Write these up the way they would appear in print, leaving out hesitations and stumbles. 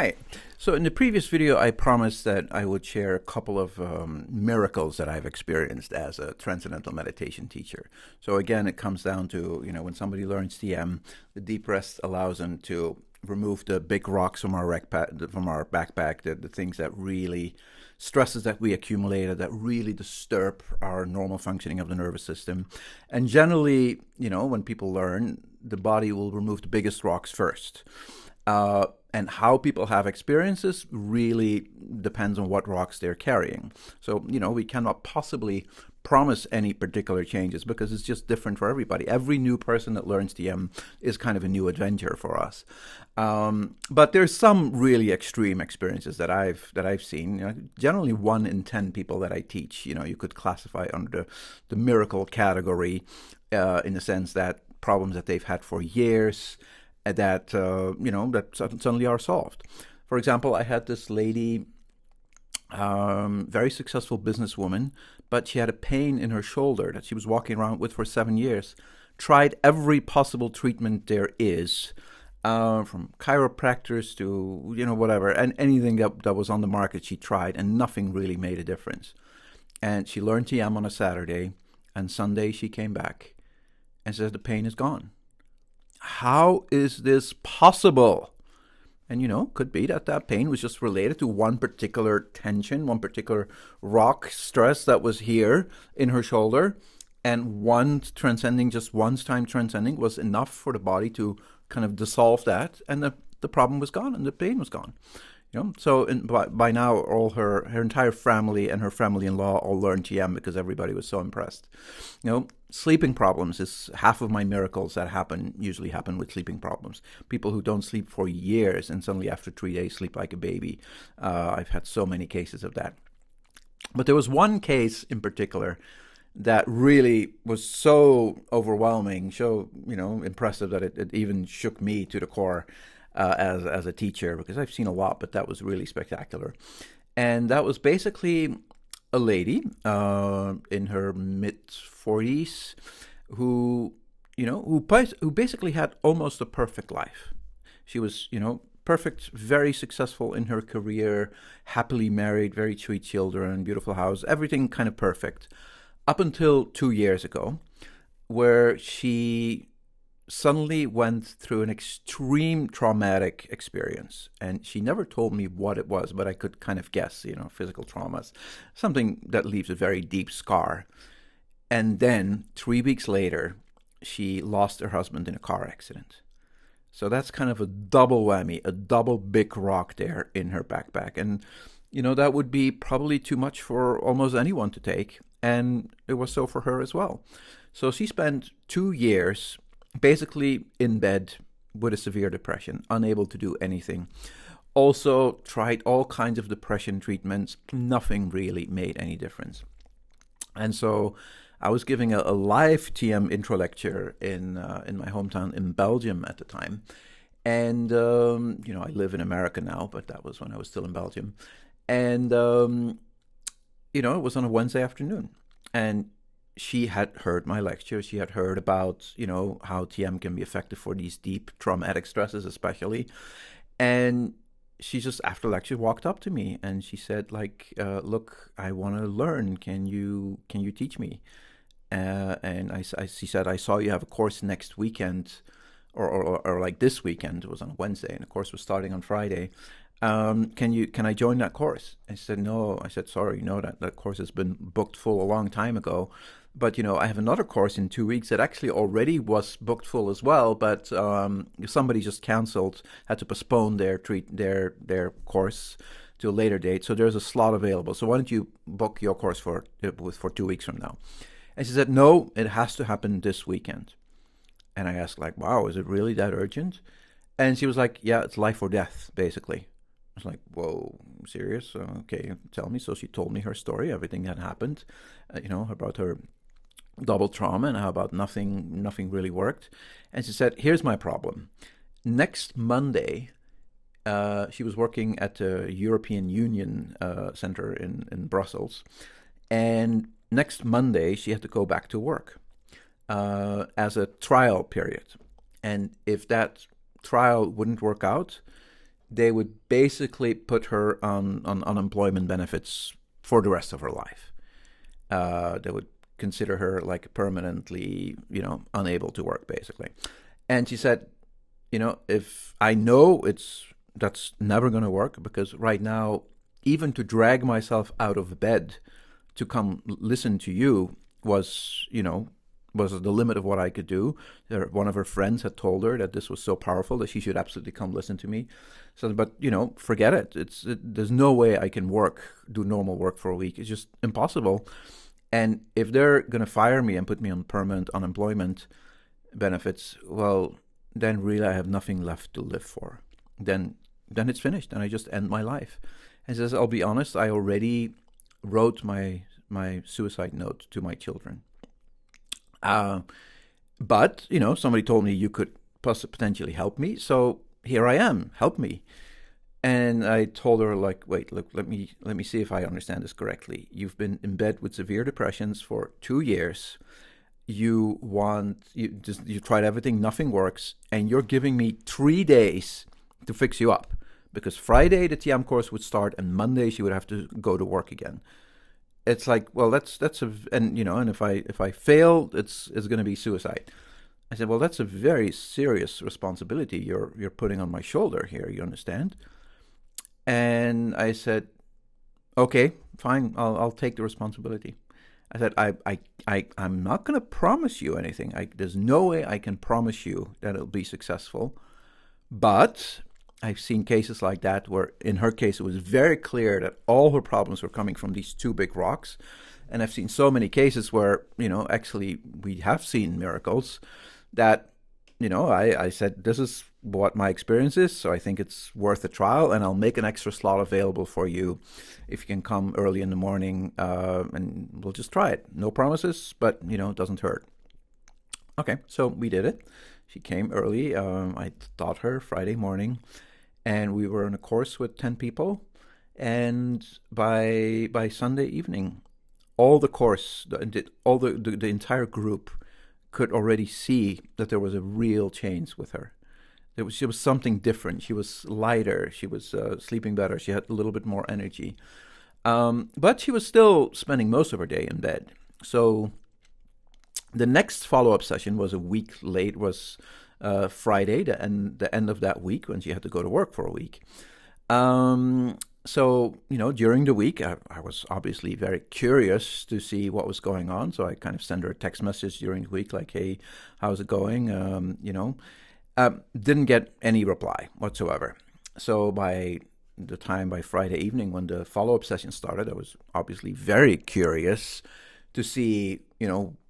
Hi. So in the previous video, I promised that I would share a couple of miracles that I've experienced as a transcendental meditation teacher. So again, it comes down to, when somebody learns TM, the deep rest allows them to remove the big rocks from our backpack, the things that really, stresses that we accumulated that really disturb our normal functioning of the nervous system. And generally, when people learn, the body will remove the biggest rocks first. And how people have experiences really depends on what rocks they're carrying. So, we cannot possibly promise any particular changes because it's just different for everybody. Every new person that learns TM is kind of a new adventure for us. But there's some really extreme experiences that I've seen. Generally 1 in 10 people that I teach, you could classify under the miracle category in the sense that problems that they've had for years, that suddenly are solved. For example, I had this lady, very successful businesswoman, but she had a pain in her shoulder that she was walking around with for 7 years. Tried every possible treatment there is, from chiropractors to whatever, and anything that was on the market she tried, and nothing really made a difference. And she learned TM on a Saturday, and Sunday she came back and said the pain is gone. How is this possible? And could be that pain was just related to one particular tension, one particular rock stress that was here in her shoulder, and once time transcending was enough for the body to kind of dissolve that, and the problem was gone and the pain was gone. So by now, all her entire family and her family-in-law all learned TM because everybody was so impressed. Sleeping problems is half of my miracles that usually happen with sleeping problems. People who don't sleep for years and suddenly after 3 days sleep like a baby. I've had so many cases of that. But there was one case in particular that really was so overwhelming, so impressive that it even shook me to the core. As a teacher, because I've seen a lot, but that was really spectacular. And that was basically a lady in her mid-40s who basically had almost a perfect life. She was, perfect, very successful in her career, happily married, very sweet children, beautiful house, everything kind of perfect, up until 2 years ago, where she suddenly went through an extreme traumatic experience. And she never told me what it was, but I could kind of guess, physical traumas, something that leaves a very deep scar. And then 3 weeks later, she lost her husband in a car accident. So that's kind of a double whammy, a double big rock there in her backpack. And, that would be probably too much for almost anyone to take. And it was so for her as well. So she spent 2 years basically in bed with a severe depression, unable to do anything. Also tried all kinds of depression treatments. Nothing really made any difference. And so I was giving a live TM intro lecture in my hometown in Belgium at the time. And, I live in America now, but that was when I was still in Belgium. And, it was on a Wednesday afternoon. And she had heard my lecture. She had heard about, how TM can be effective for these deep traumatic stresses, especially. And she just, after lecture, walked up to me and she said, look, I want to learn. Can you teach me? And she said, I saw you have a course next weekend, or like this weekend. It was on Wednesday, and the course was starting on Friday. Can I join that course? I said, no. I said, sorry, no, that course has been booked full a long time ago. But, I have another course in 2 weeks that actually already was booked full as well. But somebody just canceled, had to postpone their course to a later date. So there's a slot available. So why don't you book your course for 2 weeks from now? And she said, no, it has to happen this weekend. And I asked, wow, is it really that urgent? And she was like, yeah, it's life or death, basically. I was like, whoa, serious? Okay, tell me. So she told me her story, everything that happened, about her double trauma and how about nothing really worked. And she said, here's my problem. Next Monday, she was working at the European Union Center in Brussels. And next Monday, she had to go back to work as a trial period. And if that trial wouldn't work out, they would basically put her on unemployment benefits for the rest of her life. They would consider her like permanently, unable to work, basically. And she said, if I know that's never going to work, because right now, even to drag myself out of bed to come listen to you was the limit of what I could do. One of her friends had told her that this was so powerful that she should absolutely come listen to me. So, but forget it. There's no way I can do normal work for a week. It's just impossible. And if they're going to fire me and put me on permanent unemployment benefits, well, then really I have nothing left to live for. Then it's finished, and I just end my life. And says, I'll be honest, I already wrote my suicide note to my children. But somebody told me you could potentially help me, so here I am. Help me. And I told her, like, wait, look, let me see if I understand this correctly. You've been in bed with severe depressions for 2 years. You tried everything, nothing works, and you're giving me 3 days to fix you up, because Friday the TM course would start, and Monday she would have to go to work again. It's like, well, and if I fail, it's going to be suicide. I said, well, that's a very serious responsibility you're putting on my shoulder here. You understand? And I said, okay, fine, I'll take the responsibility. I said, I'm not going to promise you anything. There's no way I can promise you that it'll be successful. But I've seen cases like that where, in her case, it was very clear that all her problems were coming from these 2 big rocks. And I've seen so many cases where, actually we have seen miracles that, I said, this is what my experience is, so I think it's worth a trial, and I'll make an extra slot available for you if you can come early in the morning, and we'll just try it. No promises, but, it doesn't hurt. Okay, so we did it. She came early. I taught her Friday morning, and we were in a course with 10 people. And by Sunday evening, all the course, the entire group could already see that there was a real change with her. She was something different. She was lighter. She was sleeping better. She had a little bit more energy. But she was still spending most of her day in bed. So the next follow-up session was a week late, was Friday, the end of that week, when she had to go to work for a week. So, during the week, I was obviously very curious to see what was going on. So I kind of sent her a text message during the week, like, hey, how's it going? Didn't get any reply whatsoever. So by Friday evening, when the follow-up session started, I was obviously very curious to see,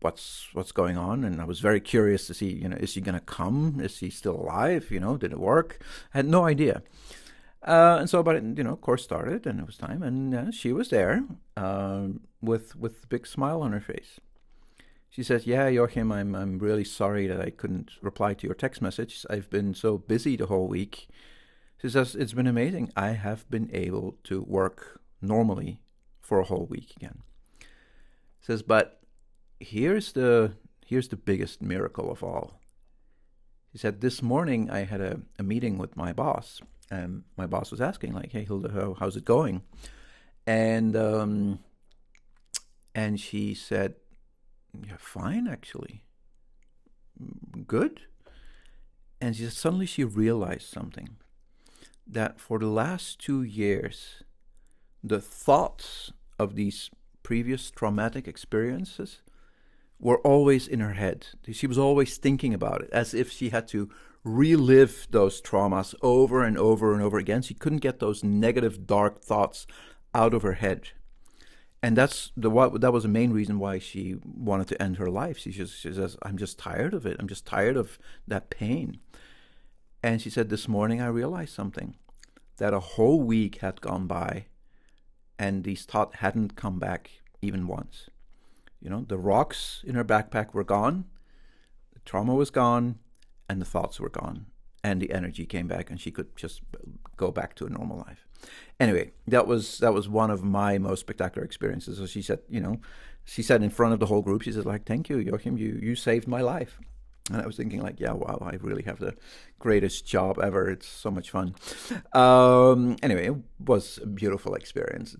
what's going on. And I was very curious to see, is she going to come? Is she still alive? Did it work? I had no idea. And so, but course started, and it was time, and she was there with a big smile on her face. She says, "Yeah, Joachim, I'm really sorry that I couldn't reply to your text message. I've been so busy the whole week." She says, "It's been amazing. I have been able to work normally for a whole week again." Says, "But here's the biggest miracle of all." She said, "This morning I had a meeting with my boss, and my boss was asking, like, 'Hey, Hilda, how's it going?' And she said, 'Yeah, fine, actually. Good.' And suddenly she realized something, that for the last 2 years, the thoughts of these previous traumatic experiences were always in her head. She was always thinking about it, as if she had to relive those traumas over and over and over again. She couldn't get those negative, dark thoughts out of her head. And that was the main reason why she wanted to end her life. She says, "I'm just tired of it. I'm just tired of that pain." And she said, "This morning I realized something, that a whole week had gone by and these thoughts hadn't come back even once. The rocks in her backpack were gone, the trauma was gone, and the thoughts were gone. And the energy came back, and she could just go back to a normal life." Anyway, that was one of my most spectacular experiences. So she said, in front of the whole group, she said, like, "Thank you, Joachim, you saved my life." And I was thinking, like, yeah, wow, I really have the greatest job ever. It's so much fun. Anyway, it was a beautiful experience.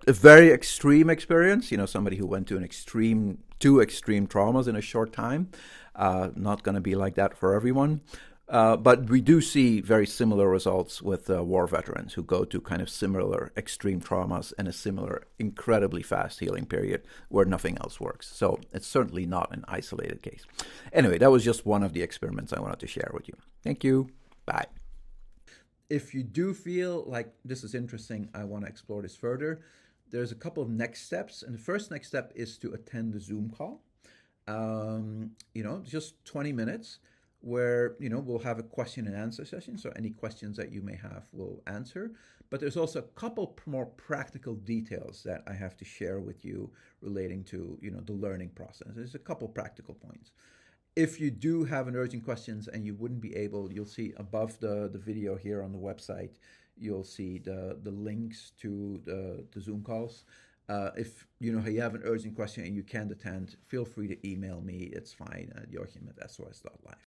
A very extreme experience. Somebody who went to two extreme traumas in a short time. Not going to be like that for everyone. But we do see very similar results with war veterans who go to kind of similar extreme traumas and a similar incredibly fast healing period where nothing else works. So it's certainly not an isolated case. Anyway, that was just one of the experiments I wanted to share with you. Thank you. Bye. If you do feel like this is interesting, I want to explore this further, there's a couple of next steps. And the first next step is to attend the Zoom call. Just 20 minutes where, we'll have a question and answer session. So any questions that you may have, we'll answer. But there's also a couple more practical details that I have to share with you relating to, the learning process. There's a couple practical points. If you do have an urgent questions and you wouldn't be able, you'll see above the video here on the website, you'll see the links to the Zoom calls. If you have an urgent question and you can't attend, feel free to email me. It's fine at joachim@sos.life.